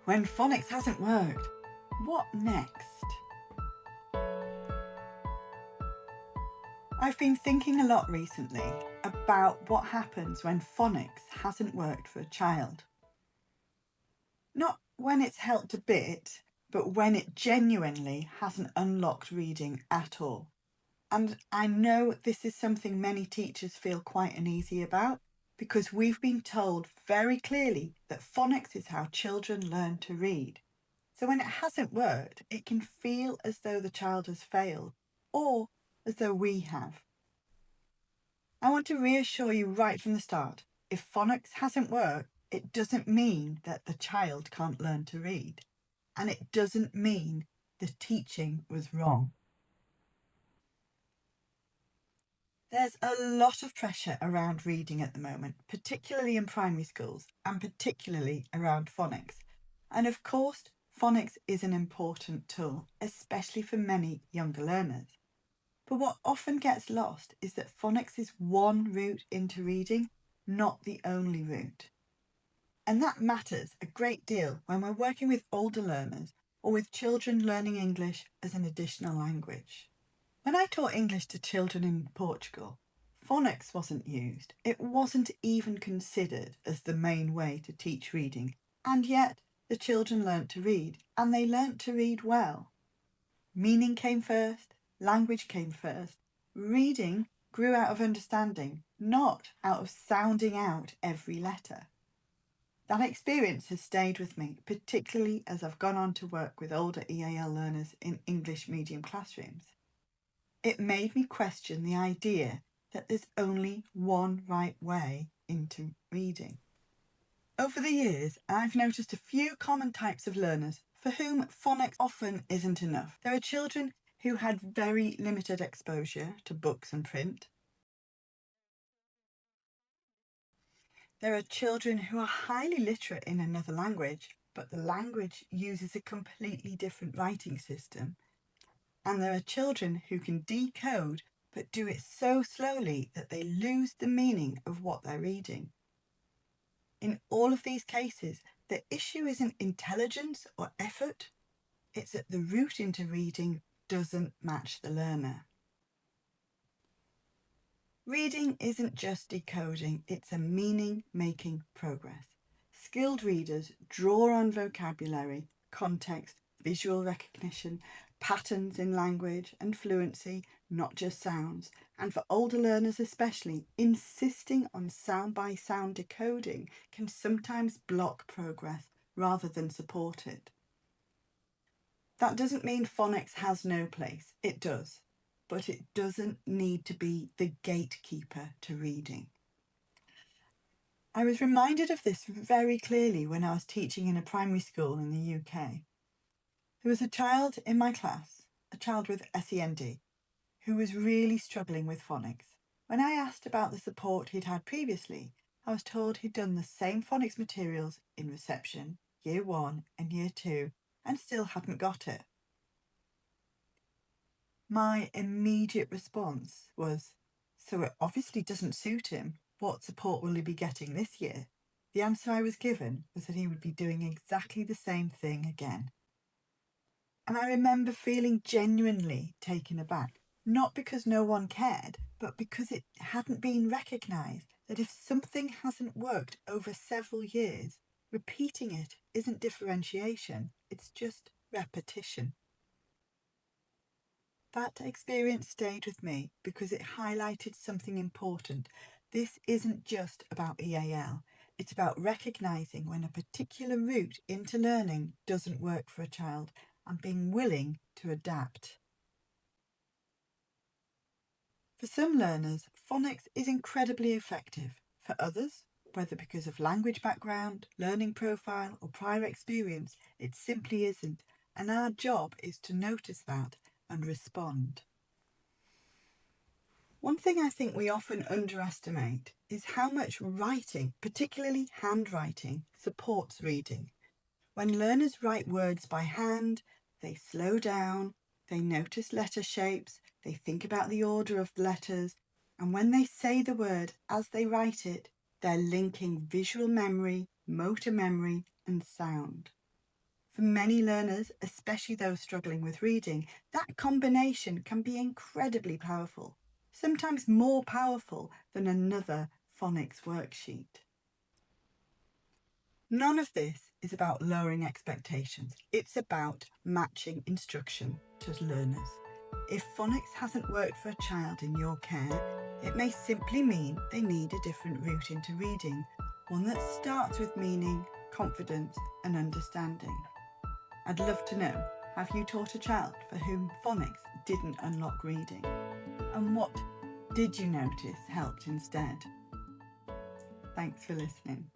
When phonics hasn't worked, what next? I've been thinking a lot recently about what happens when phonics hasn't worked for a child. Not when it's helped a bit, but when it genuinely hasn't unlocked reading at all. And I know this is something many teachers feel quite uneasy about because we've been told very clearly that phonics is how children learn to read. So when it hasn't worked, it can feel as though the child has failed or as though we have. I want to reassure you right from the start, if phonics hasn't worked, it doesn't mean that the child can't learn to read. And it doesn't mean the teaching was wrong. There's a lot of pressure around reading at the moment, particularly in primary schools and particularly around phonics. And of course, phonics is an important tool, especially for many younger learners. But what often gets lost is that phonics is one route into reading, not the only route. And that matters a great deal when we're working with older learners or with children learning English as an additional language. When I taught English to children in Portugal, phonics wasn't used. It wasn't even considered as the main way to teach reading. And yet, the children learnt to read, and they learnt to read well. Meaning came first, language came first. Reading grew out of understanding, not out of sounding out every letter. That experience has stayed with me, particularly as I've gone on to work with older EAL learners in English medium classrooms. It made me question the idea that there's only one right way into reading. Over the years, I've noticed a few common types of learners for whom phonics often isn't enough. There are children who had very limited exposure to books and print. There are children who are highly literate in another language, but the language uses a completely different writing system. And there are children who can decode but do it so slowly that they lose the meaning of what they're reading. In all of these cases, the issue isn't intelligence or effort, it's that the route into reading doesn't match the learner. Reading isn't just decoding, it's a meaning-making progress. Skilled readers draw on vocabulary, context, visual recognition, patterns in language and fluency, not just sounds. And for older learners especially, insisting on sound-by-sound decoding can sometimes block progress rather than support it. That doesn't mean phonics has no place. It does. But it doesn't need to be the gatekeeper to reading. I was reminded of this very clearly when I was teaching in a primary school in the UK. There was a child in my class, a child with SEND, who was really struggling with phonics. When I asked about the support he'd had previously, I was told he'd done the same phonics materials in reception, year 1 and year 2, and still hadn't got it. My immediate response was, so it obviously doesn't suit him. What support will he be getting this year? The answer I was given was that he would be doing exactly the same thing again. And I remember feeling genuinely taken aback, not because no one cared, but because it hadn't been recognised that if something hasn't worked over several years, repeating it isn't differentiation, it's just repetition. That experience stayed with me because it highlighted something important. This isn't just about EAL. It's about recognising when a particular route into learning doesn't work for a child and being willing to adapt. For some learners, phonics is incredibly effective. For others, whether because of language background, learning profile, or prior experience, it simply isn't. And our job is to notice that and respond. One thing I think we often underestimate is how much writing, particularly handwriting, supports reading. When learners write words by hand, they slow down, they notice letter shapes, they think about the order of the letters, and when they say the word as they write it, they're linking visual memory, motor memory, and sound. For many learners, especially those struggling with reading, that combination can be incredibly powerful, sometimes more powerful than another phonics worksheet. None of this is about lowering expectations. It's about matching instruction to learners. If phonics hasn't worked for a child in your care, it may simply mean they need a different route into reading, one that starts with meaning, confidence, and understanding. I'd love to know, have you taught a child for whom phonics didn't unlock reading? And what did you notice helped instead? Thanks for listening.